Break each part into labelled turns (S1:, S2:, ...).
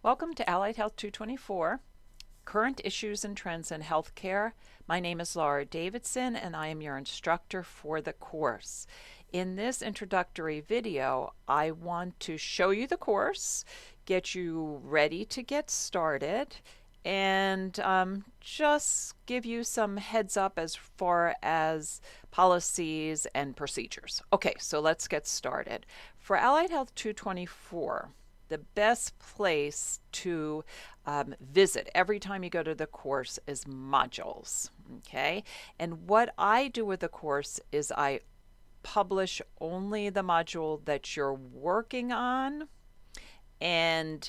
S1: Welcome to Allied Health 224, Current Issues and Trends in Healthcare. My name is Laura Davidson and I am your instructor for the course. In this introductory video, I want to show you the course, get you ready to get started, and just give you some heads up as far as policies and procedures. Okay, so let's get started. For Allied Health 224, the best place to visit every time you go to the course is modules. Okay, and what I do with the course is I publish only the module that you're working on and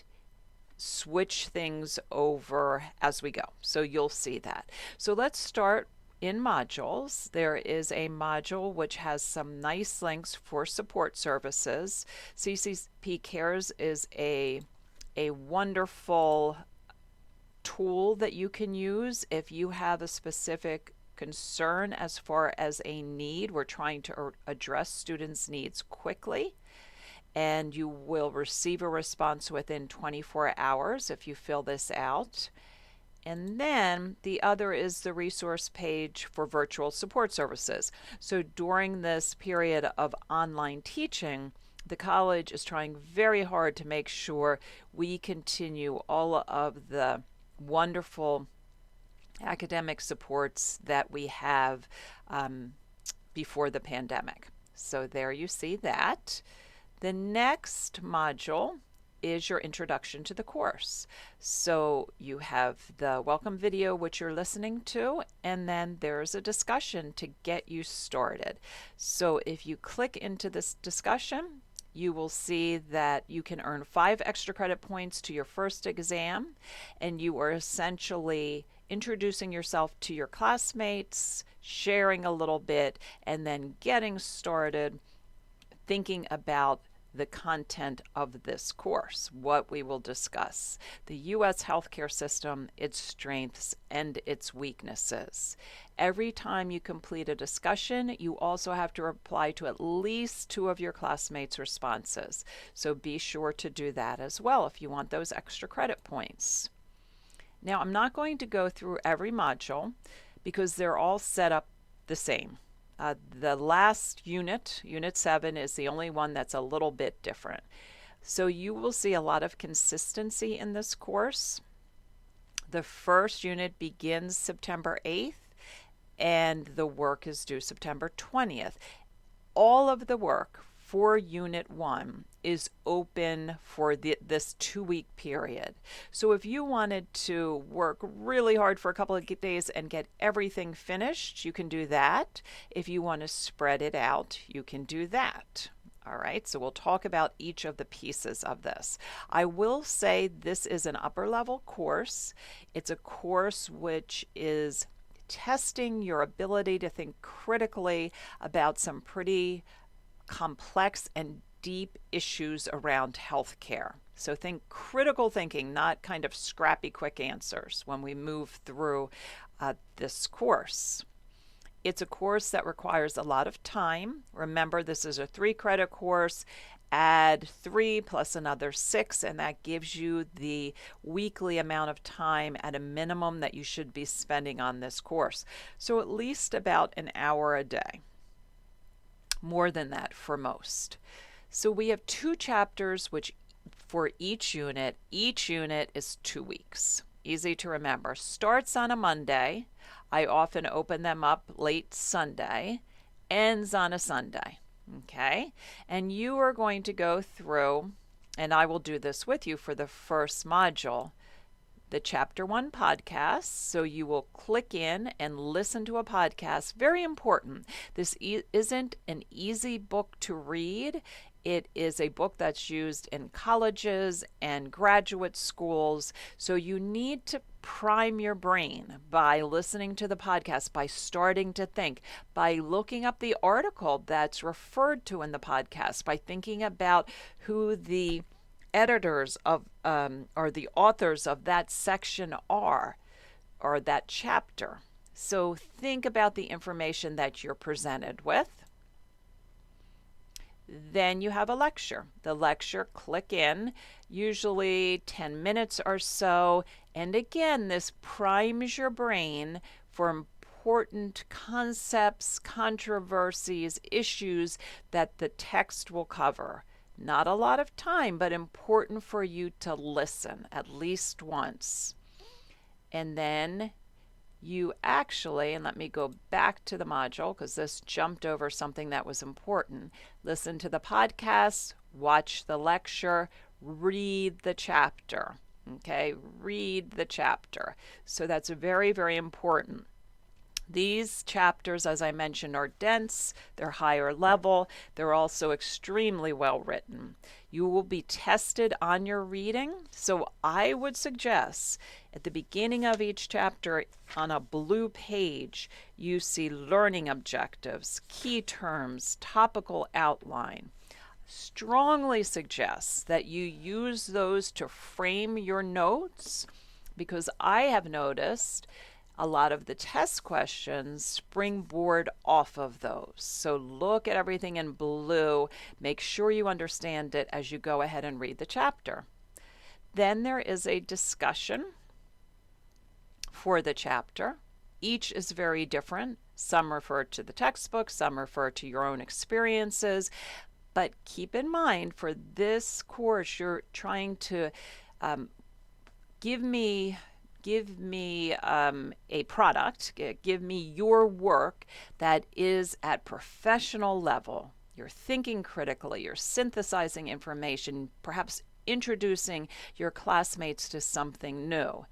S1: switch things over as we go. So you'll see that. So let's start in modules. There is a module which has some nice links for support services. CCP Cares is a wonderful tool that you can use if you have a specific concern as far as a need. We're trying to address students' needs quickly, and you will receive a response within 24 hours if you fill this out. And then the other is the resource page for virtual support services. So during this period of online teaching, the college is trying very hard to make sure we continue all of the wonderful academic supports that we have before the pandemic. So there you see that. The next module is your introduction to the course. So you have the welcome video, which you're listening to, and then there's a discussion to get you started. So if you click into this discussion, you will see that you can earn 5 extra credit points to your first exam, and you are essentially introducing yourself to your classmates, sharing a little bit, and then getting started thinking about the content of this course, what we will discuss, the U.S. healthcare system, its strengths, and its weaknesses. Every time you complete a discussion, you also have to reply to at least 2 of your classmates' responses. So be sure to do that as well if you want those extra credit points. Now, I'm not going to go through every module because they're all set up the same. The last unit, Unit 7, is the only one that's a little bit different. So you will see a lot of consistency in this course. The first unit begins September 8th, and the work is due September 20th. All of the work for Unit 1 is open for this 2-week period. So if you wanted to work really hard for a couple of days and get everything finished, you can do that. If you want to spread it out, you can do that. All right, so we'll talk about each of the pieces of this. I will say this is an upper level course. It's a course which is testing your ability to think critically about some pretty complex and deep issues around healthcare. So think critical thinking, not kind of scrappy quick answers when we move through this course. It's a course that requires a lot of time. Remember, this is a 3-credit course. Add 3 plus another 6, and that gives you the weekly amount of time at a minimum that you should be spending on this course. So at least about an hour a day. More than that for most. So we have 2 chapters which for each unit is 2 weeks. Easy to remember. Starts on a Monday. I often open them up late Sunday. Ends on a Sunday. Okay? And you are going to go through, and I will do this with you for the first module, the Chapter 1 podcast. So you will click in and listen to a podcast. Very important. This isn't an easy book to read. It is a book that's used in colleges and graduate schools. So you need to prime your brain by listening to the podcast, by starting to think, by looking up the article that's referred to in the podcast, by thinking about who the editors of or the authors of that section are, or that chapter. So think about the information that you're presented with. Then you have a lecture. The lecture, click in, usually 10 minutes or so. And again, this primes your brain for important concepts, controversies, issues that the text will cover. Not a lot of time, but important for you to listen at least once. And then you actually, and let me go back to the module because this jumped over something that was important. Listen to the podcast, watch the lecture, read the chapter. Okay, read the chapter. So that's very, very important. These chapters, as I mentioned, are dense, they're higher level, they're also extremely well written. You will be tested on your reading, so I would suggest at the beginning of each chapter on a blue page, you see learning objectives, key terms, topical outline. Strongly suggest that you use those to frame your notes because I have noticed a lot of the test questions springboard off of those. So look at everything in blue. Make sure you understand it as you go ahead and read the chapter. Then there is a discussion for the chapter. Each is very different. Some refer to the textbook, some refer to your own experiences. But keep in mind, for this course, you're trying to give me a product, give me your work that is at professional level. You're thinking critically, you're synthesizing information, perhaps introducing your classmates to something new.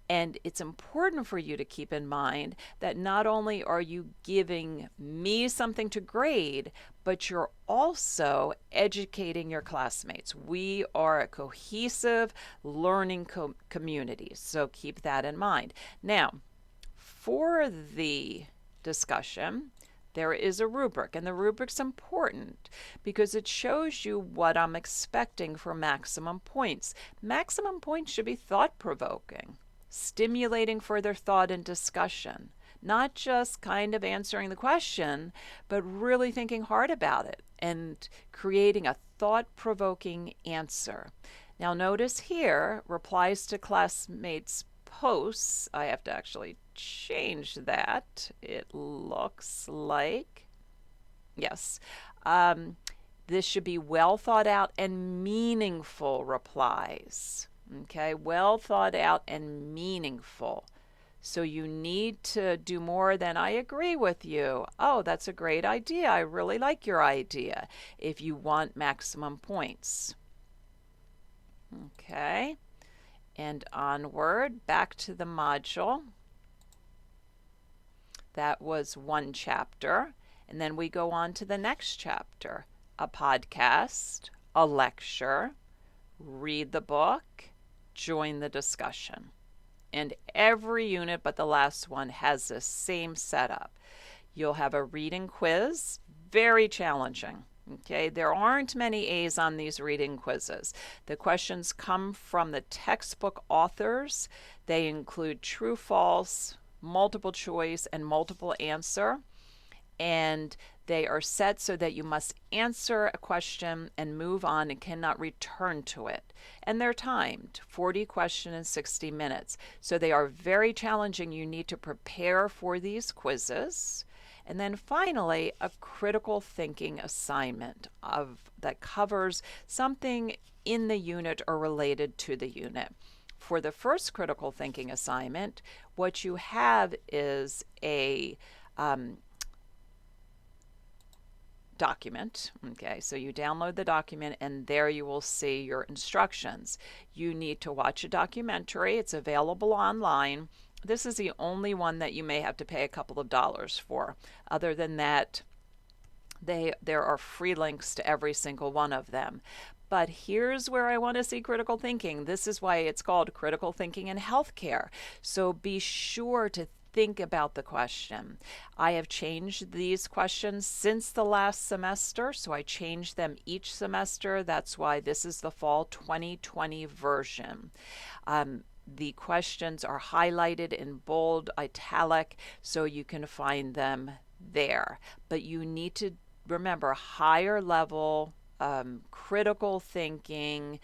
S1: And it's important for you to keep in mind that not only are you giving me something to grade, but you're also educating your classmates. We are a cohesive learning community, so keep that in mind. Now, for the discussion, there is a rubric, and the rubric's important because it shows you what I'm expecting for maximum points. Maximum points should be thought-provoking, stimulating further thought and discussion, not just kind of answering the question, but really thinking hard about it and creating a thought-provoking answer. Now notice here, replies to classmates' posts. I have to actually change that. It looks like, yes, this should be well thought out and meaningful replies. Okay, well thought out and meaningful. So you need to do more than I agree with you. Oh, that's a great idea. I really like your idea if you want maximum points. Okay, and onward, back to the module. That was one chapter. And then we go on to the next chapter, a podcast, a lecture, read the book, join the discussion. And every unit but the last one has the same setup. You'll have a reading quiz, very challenging. Okay, there aren't many A's on these reading quizzes. The questions come from the textbook authors. They include true, false, multiple choice, and multiple answer. And they are set so that you must answer a question and move on and cannot return to it. And they're timed, 40 questions in 60 minutes. So they are very challenging. You need to prepare for these quizzes. And then finally, a critical thinking assignment that covers something in the unit or related to the unit. For the first critical thinking assignment, what you have is a document. Okay, so you download the document and there you will see your instructions. You need to watch a documentary. It's available online. This is the only one that you may have to pay a couple of dollars for. Other than that, there are free links to every single one of them. But here's where I want to see critical thinking. This is why it's called critical thinking in healthcare. So be sure to think about the question. I have changed these questions since the last semester, so I change them each semester. That's why this is the fall 2020 version. The questions are highlighted in bold, italic, so you can find them there. But you need to remember, higher level, critical thinking.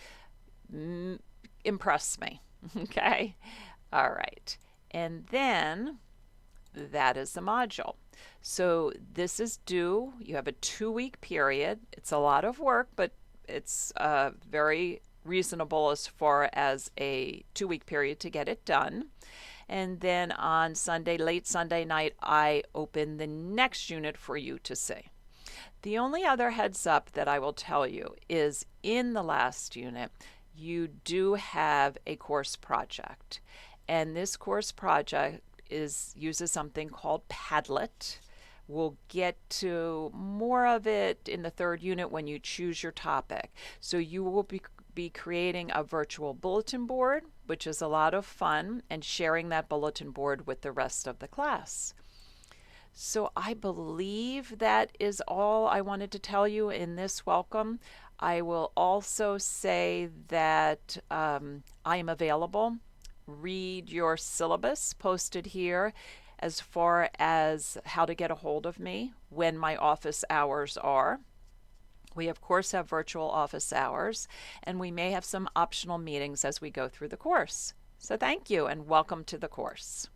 S1: Impress me. Okay. All right. And then that is the module. So this is due. You have a 2-week period. It's a lot of work, but it's very reasonable as far as a 2-week period to get it done. And then on Sunday, late Sunday night, I open the next unit for you to see. The only other heads up that I will tell you is in the last unit, you do have a course project. And this course project uses something called Padlet. We'll get to more of it in the 3rd unit when you choose your topic. So you will be creating a virtual bulletin board, which is a lot of fun, and sharing that bulletin board with the rest of the class. So I believe that is all I wanted to tell you in this welcome. I will also say that I am available. Read your syllabus posted here as far as how to get a hold of me when my office hours are. We, of course, have virtual office hours, and we may have some optional meetings as we go through the course. So thank you and welcome to the course.